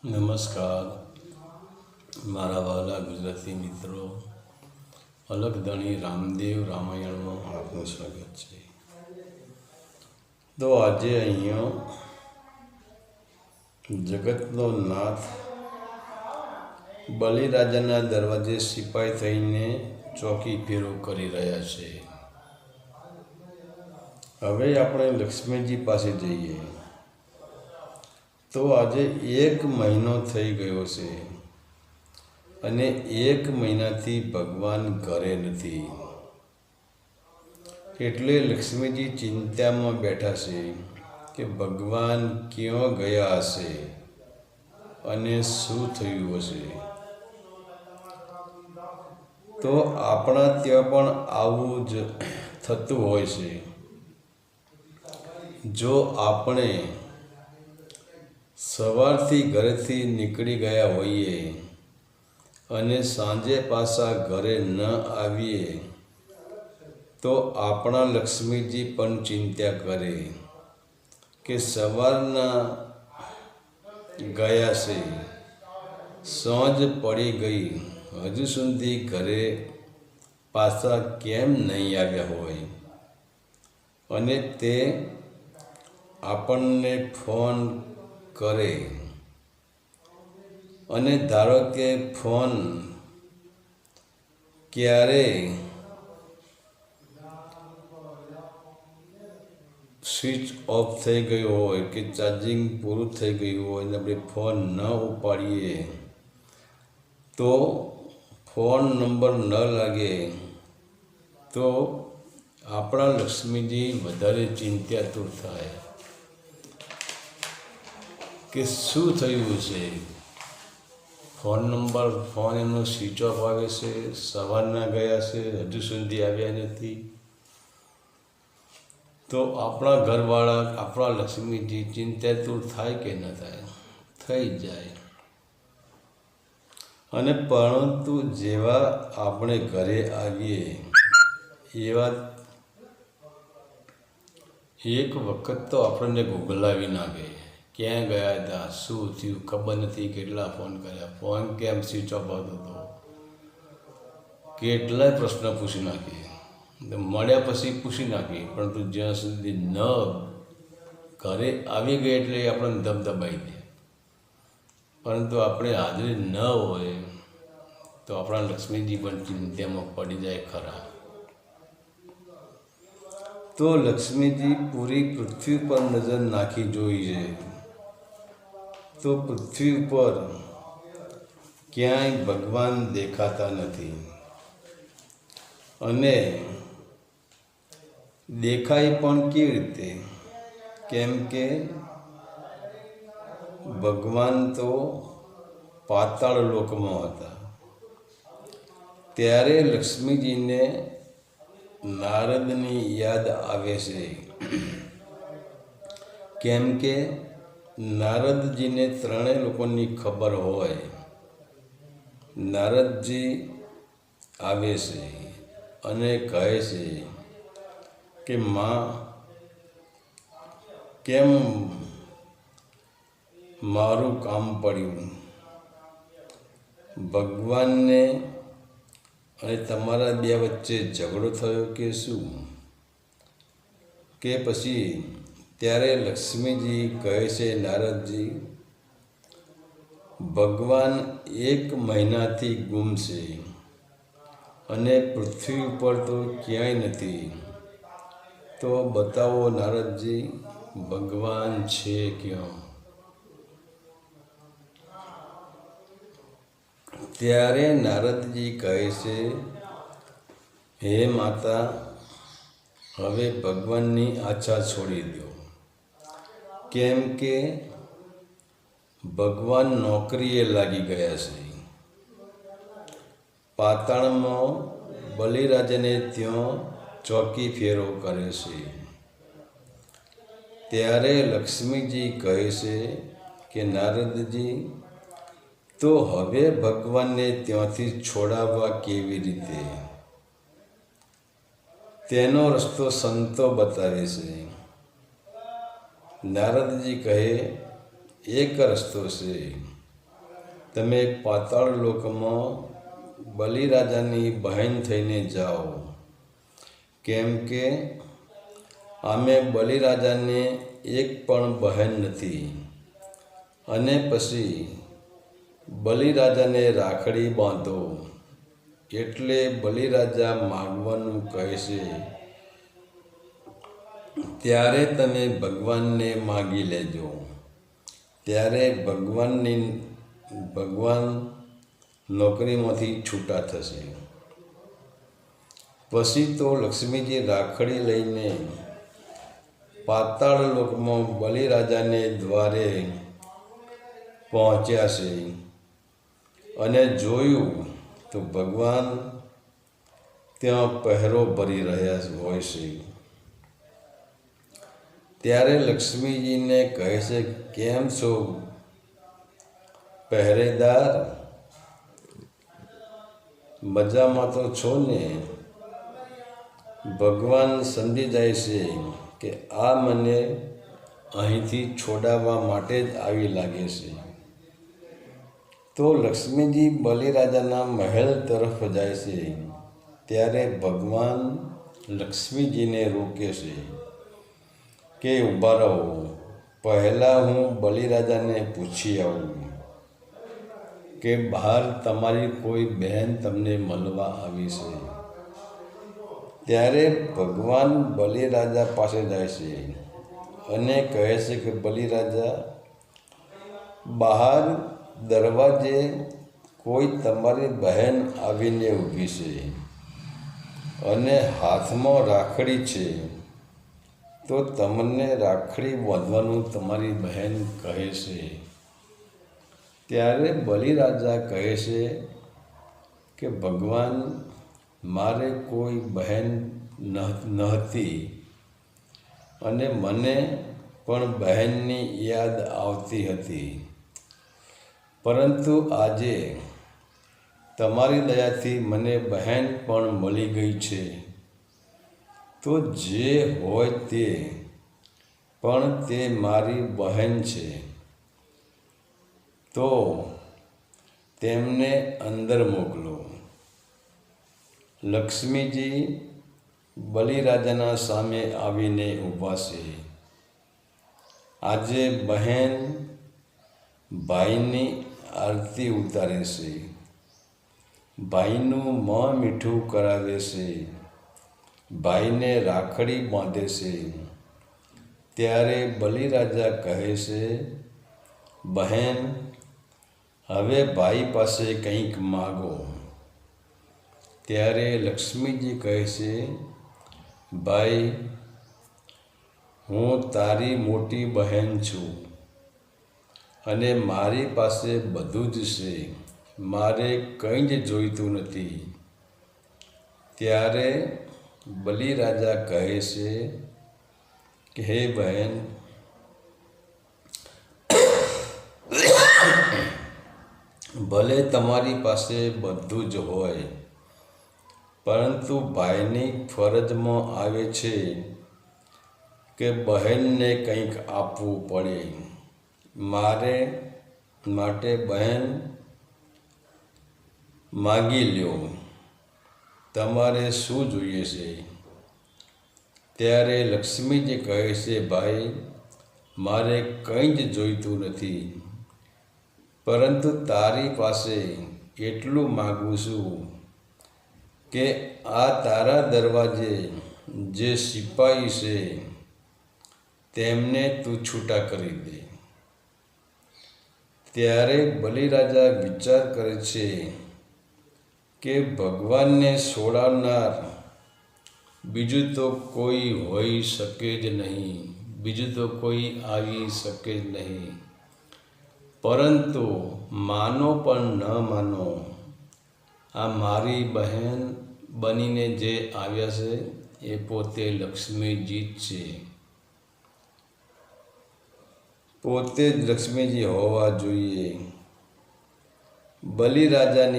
નમસ્કાર મારા વહાલા ગુજરાતી મિત્રો, અલગધણી રામદેવ રામાયણમાં આપનું સ્વાગત છે. તો આજે અહીંયા જગતનો નાથ બલિરાજાના દરવાજે સિપાઈ થઈને ચોકી ફેરો કરી રહ્યા છે. હવે આપણે લક્ષ્મીજી પાસે જઈએ. તો આજે 1 મહિનો થઈ ગયો છે અને 1 મહિનાથી ભગવાન ઘરે નથી. એટલે લક્ષ્મીજી ચિંતામાં બેઠા છે કે ભગવાન ક્યાં ગયા હશે અને શું થયું હશે. તો આપણા ત્યાં પણ આવું જ થતું હોય છે. જો આપણે સવારથી ઘરેથી નીકળી ગયા હોઈએ અને સાંજે પાછા ઘરે ન આવીએ તો આપણા લક્ષ્મીજી પણ ચિંતા કરે કે સવારના ગયા છે, સાંજ પડી ગઈ, હજુ સુધી ઘરે પાછા કેમ નહીં આવ્યા હોય. અને તે આપણને ફોન કરે અને ધારો કે ફોન ક્યારે સ્વિચ ઓફ થઈ ગયો હોય કે ચાર્જિંગ પૂરું થઈ ગયું હોય અને આપણે ફોન ન ઉપાડીએ તો ફોન નંબર ન લાગે તો આપણા લક્ષ્મીજી વધારે ચિંતાતુર થાય કે શું થયું છે. ફોન એમનો સ્વિચ ઓફ આવે છે, સવારના ગયા છે, હજુ સુધી આવ્યા નથી. તો આપણા ઘરવાળા, આપણા લક્ષ્મીજી ચિંતાતુર થાય કે ન થાય? થઈ જાય. અને પરંતુ જેવા આપણે ઘરે આવીએ એવા એક વખત તો આપણને ગૂગલાવી નાખે. ક્યાં ગયા હતા, શું થયું, ખબર નથી, કેટલા ફોન કર્યા, ફોન કેમ સ્વિચ ઓફ આવતો હતો, કેટલાય પ્રશ્ન પૂછી નાખીએ. મળ્યા પછી પૂછી નાખીએ, પરંતુ જ્યાં સુધી ન ઘરે આવી ગઈ એટલે આપણને ધબધબાઈ દે. પરંતુ આપણે હાજરી ન હોય તો આપણા લક્ષ્મીજી પણ ચિંતામાં પડી જાય ખરા. તો લક્ષ્મીજી પૂરી પૃથ્વી પર નજર નાખી જોઈ છે તો પૃથ્વી ઉપર ક્યાંય ભગવાન દેખાતા નથી. અને દેખાય પણ કેવી રીતે? કેમ કે ભગવાન તો પાતાળ લોકમાં હતા. ત્યારે લક્ષ્મીજીને નારદની યાદ આવે છે. કેમ કે નારદજીને 3 લોકોની ખબર હોય. નારદજી આવે છે અને કહે છે કે માં, કેમ મારું કામ પડ્યું? ભગવાનને અને તમારા 2 વચ્ચે ઝઘડો થયો કે શું? કે પછી ત્યારે લક્ષ્મીજી કહે છે, નારદજી, ભગવાન 1 મહિનાથી ગુમ છે અને પૃથ્વી ઉપર તો ક્યાંય નથી. તો બતાવો નારદજી, ભગવાન છે ક્યાં? ત્યારે નારદજી કહે છે, હે માતા, હવે ભગવાનની આશા છોડી દો. કેમ કે ભગવાન નોકરીએ લાગી ગયા છે. પાતાળમાં બલિરાજાને ત્યાં ચોકી ફેરો કરે છે. ત્યારે લક્ષ્મીજી કહે છે કે નારદજી, તો હવે ભગવાનને ત્યાંથી છોડાવવા કેવી રીતે? તેનો રસ્તો સંતો બતાવે છે. નારદજી કહે, એક રસ્તો છે, તમે પાતાળ લોકમાં બલિરાજાની બહેન થઈને જાઓ, કેમ કે આમે બલિરાજાને એક પણ બહેન નથી. અને પછી બલિરાજાને રાખડી બાંધો. એટલે બલિરાજા માગવાનું કહે છે, ત્યારે તમે ભગવાનને માગી લેજો. ત્યારે ભગવાન નોકરીમાંથી છૂટા થશે. પછી તો લક્ષ્મીજી રાખડી લઈને પાતાળ લોકમાં બલિરાજાને દ્વારે પહોંચ્યા છે. અને જોયું તો ભગવાન ત્યાં પહેરો ભરી રહ્યા હોય છે. ત્યારે લક્ષ્મીજીને કહે છે, કેમ છો પહેરેદાર? મજામાં તો છો ને? ભગવાન સમજી જાય છે કે આ મને અહીંથી છોડાવવા માટે જ આવી લાગે છે. તો લક્ષ્મીજી બલિરાજાના મહેલ તરફ જાય છે. ત્યારે ભગવાન લક્ષ્મીજીને રોકે છે કે ઊભા રહો, પહેલાં હું બલિરાજાને પૂછી આવું કે બહાર તમારી કોઈ બહેન તમને મળવા આવી છે. ત્યારે ભગવાન બલિરાજા પાસે જાય છે અને કહે છે કે બલિરાજા, બહાર દરવાજે કોઈ તમારી બહેન આવીને ઊભી છે અને હાથમાં રાખડી છે. તો તમને રાખડી બાંધવાનું તમારી બહેન કહે છે. ત્યારે બલિરાજા કહે છે કે ભગવાન, મારે કોઈ બહેન નહોતી અને મને પણ બહેનની યાદ આવતી હતી, પરંતુ આજે તમારી દયાથી મને બહેન પણ મળી ગઈ છે. તો જે હોય તે, પણ તે મારી બહેન છે, તો તેમને અંદર મોકલો. લક્ષ્મીજી બલિરાજાના સામે આવીને ઊભા છે. આજે બહેન ભાઈની આરતી ઉતારે છે, ભાઈનું મોં મીઠું કરાવે છે, ભાઈને રાખડી બાંધે છે. ત્યારે બલિરાજા કહે છે, બહેન, હવે ભાઈ પાસે કંઈક માગો. ત્યારે લક્ષ્મીજી કહે છે, ભાઈ, હું તારી મોટી બહેન છું અને મારી પાસે બધું જ છે, મારે કંઈ જ જોઈતું નથી. ત્યારે બલિરાજા કહે છે કે હે બહેન, ભલે તમારી પાસે બધું જ હોય, પરંતુ ભાઈની ફરજમાં આવે છે કે બહેનને કંઈક આપવું પડે. મારે માટે બહેન માગી લ્યો, તમારે શું જોઈએ છે? ત્યારે લક્ષ્મીજી કહે છે, ભાઈ, મારે કંઈ જ જોઈતું નથી, પરંતુ તારી પાસે એટલું માગું છું કે આ તારા દરવાજે જે સિપાહી છે તેમને તું છૂટા કરી દે. ત્યારે બલિરાજા વિચાર કરે છે કે ભગવાનને છોડાવનાર બીજું તો કોઈ હોઈ શકે જ નહીં, બીજું તો કોઈ આવી શકે જ નહીં. પરંતુ માનો પણ ન માનો, આ મારી બહેન બનીને જે આવ્યા છે એ પોતે લક્ષ્મીજી જ છે, પોતે જ લક્ષ્મીજી હોવા જોઈએ. બલિરાજા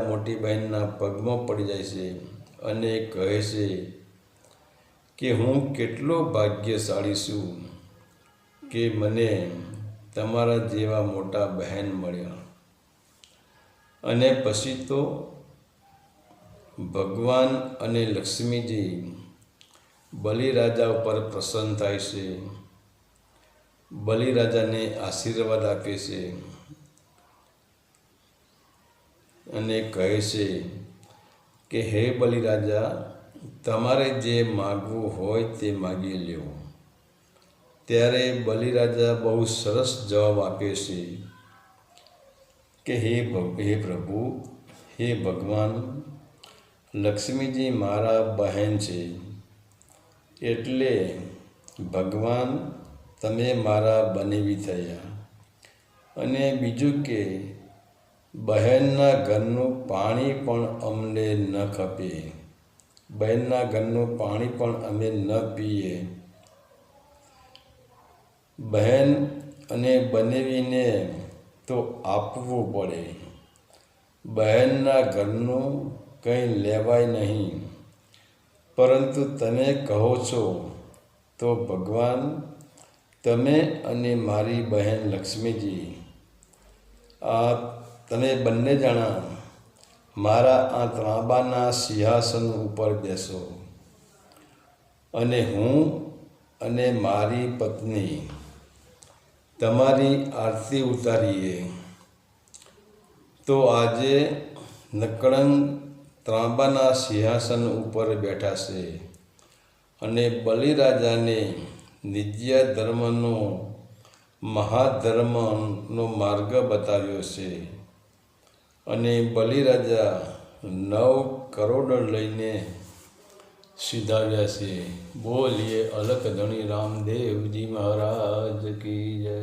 મોટી બહેનના પગમાં પડી જાય છે અને કહે છે કે હું કેટલો ભાગ્યશાળી છું કે મને તમારા જેવા મોટા બહેન મળ્યા. અને પછી તો ભગવાન અને લક્ષ્મીજી બલિરાજા ઉપર પ્રસન્ન થાય છે, બલિરાજાને આશીર્વાદ આપે છે અને કહે છે કે હે બલિરાજા, તમારે જે માગવું હોય તે માગી લેવું. ત્યારે બલિરાજા બહુ સરસ જવાબ આપે છે કે હે પ્રભુ, હે ભગવાન, લક્ષ્મીજી મારા બહેન છે, એટલે ભગવાન તમે મારા બનેવી થયા. અને બીજું કે બહેનના ઘરનું પાણી પણ અમને ન ખપે, બહેનના ઘરનું પાણી પણ અમે ન પીએ. બહેન અને બનેવીને તો આપવું પડે, બહેનના ઘરનું કંઈ લેવાય નહીં. પરંતુ તમે કહો છો તો ભગવાન, તમે અને મારી બહેન લક્ષ્મીજી, તમે બંને જણા મારા આ ત્રાંબાના સિંહાસન ઉપર બેસો અને હું અને મારી પત્ની તમારી આરતી ઉતારીએ. તો આજે નકળંગ ત્રાંબાના સિંહાસન ઉપર બેઠા છે અને બલિરાજાને નિત્ય ધર્મનો મહાધર્મનો માર્ગ બતાવ્યો છે. અને બલિરાજા 9 કરોડ લઈને સીધાવ્યા છે. બોલીએ અલખ ધણી રામદેવજી મહારાજ કી જય.